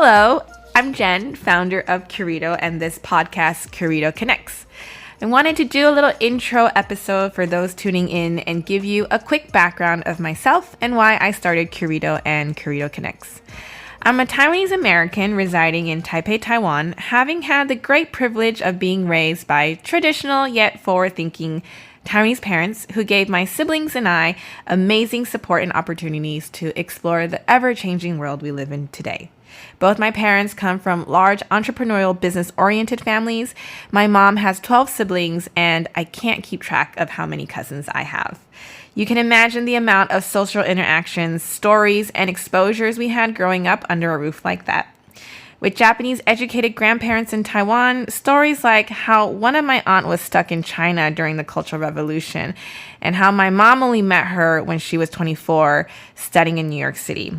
Hello, I'm Jenn, founder of Curito and this podcast, Curito Connects. I wanted to do a little intro episode for those tuning in and give you a quick background of myself and why I started Curito and Curito Connects. I'm a Taiwanese American residing in Taipei, Taiwan, having had the great privilege of being raised by traditional yet forward-thinking Taiwanese parents who gave my siblings and I amazing support and opportunities to explore the ever-changing world we live in today. Both my parents come from large entrepreneurial business-oriented families. My mom has 12 siblings, and I can't keep track of how many cousins I have. You can imagine the amount of social interactions, stories, and exposures we had growing up under a roof like that. With Japanese educated grandparents in Taiwan, stories like how one of my aunt was stuck in China during the Cultural Revolution and how my mom only met her when she was 24 studying in New York City.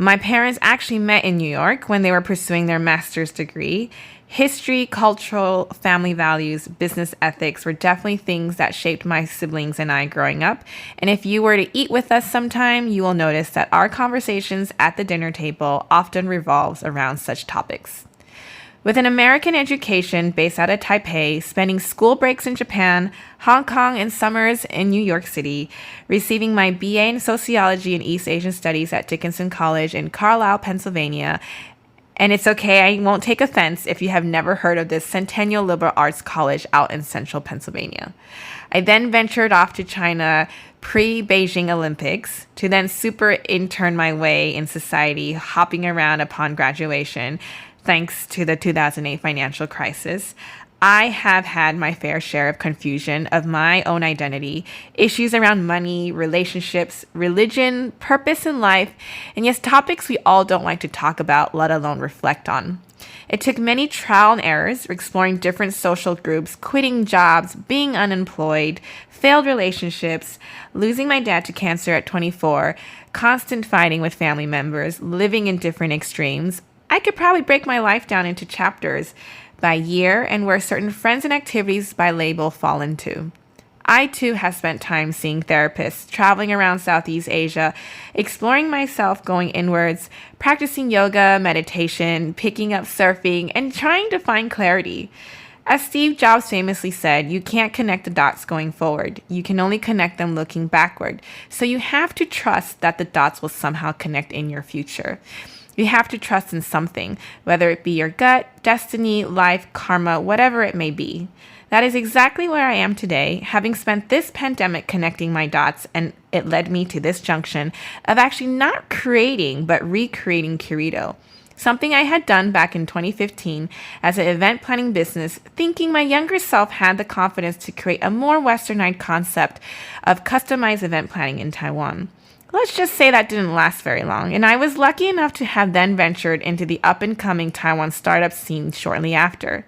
My parents actually met in New York when they were pursuing their master's degree. History, cultural, family values, business ethics were definitely things that shaped my siblings and I growing up. And if you were to eat with us sometime, you will notice that our conversations at the dinner table often revolves around such topics. With an American education based out of Taipei, spending school breaks in Japan, Hong Kong, and summers in New York City, receiving my BA in Sociology and East Asian Studies at Dickinson College in Carlisle, Pennsylvania. And it's okay, I won't take offense if you have never heard of this Centennial Liberal Arts College out in central Pennsylvania. I then ventured off to China pre-Beijing Olympics to then super intern my way in society, hopping around upon graduation, thanks to the 2008 financial crisis. I have had my fair share of confusion of my own identity, issues around money, relationships, religion, purpose in life, and yes, topics we all don't like to talk about, let alone reflect on. It took many trial and errors, exploring different social groups, quitting jobs, being unemployed, failed relationships, losing my dad to cancer at 24, constant fighting with family members, living in different extremes. I could probably break my life down into chapters by year and where certain friends and activities by label fall into. I too have spent time seeing therapists, traveling around Southeast Asia, exploring myself, going inwards, practicing yoga, meditation, picking up surfing, and trying to find clarity. As Steve Jobs famously said, you can't connect the dots going forward. You can only connect them looking backward. So you have to trust that the dots will somehow connect in your future. You have to trust in something, whether it be your gut, destiny, life, karma, whatever it may be. That is exactly where I am today, having spent this pandemic connecting my dots, and it led me to this junction of actually not creating, but recreating Curito. Something I had done back in 2015 as an event planning business, thinking my younger self had the confidence to create a more westernized concept of customized event planning in Taiwan. Let's just say that didn't last very long, and I was lucky enough to have then ventured into the up-and-coming Taiwan startup scene shortly after.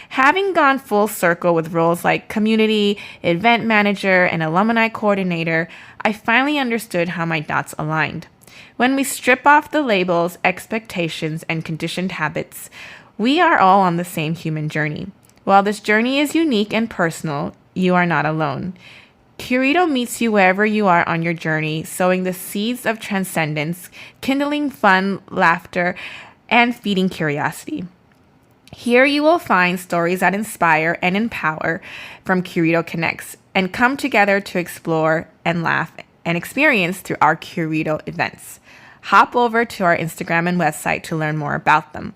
Having gone full circle with roles like community, event manager, and alumni coordinator, I finally understood how my dots aligned. When we strip off the labels, expectations, and conditioned habits, we are all on the same human journey. While this journey is unique and personal, you are not alone. Curito meets you wherever you are on your journey, sowing the seeds of transcendence, kindling fun, laughter, and feeding curiosity. Here you will find stories that inspire and empower from Curito Connects and come together to explore and laugh and experience through our Curito events. Hop over to our Instagram and website to learn more about them.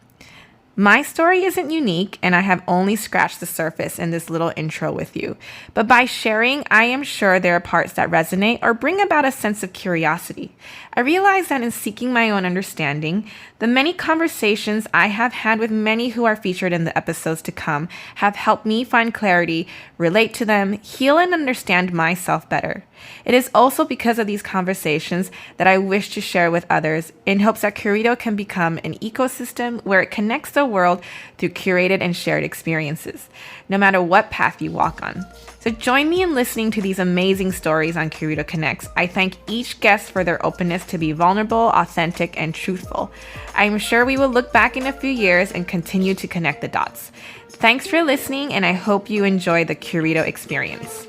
My story isn't unique, and I have only scratched the surface in this little intro with you. But by sharing, I am sure there are parts that resonate or bring about a sense of curiosity. I realize that in seeking my own understanding, the many conversations I have had with many who are featured in the episodes to come have helped me find clarity, relate to them, heal and understand myself better. It is also because of these conversations that I wish to share with others in hopes that Curito can become an ecosystem where it connects the world through curated and shared experiences, no matter what path you walk on. So join me in listening to these amazing stories on Curito Connects. I thank each guest for their openness to be vulnerable, authentic, and truthful. I am sure we will look back in a few years and continue to connect the dots. Thanks for listening, and I hope you enjoy the Curito experience.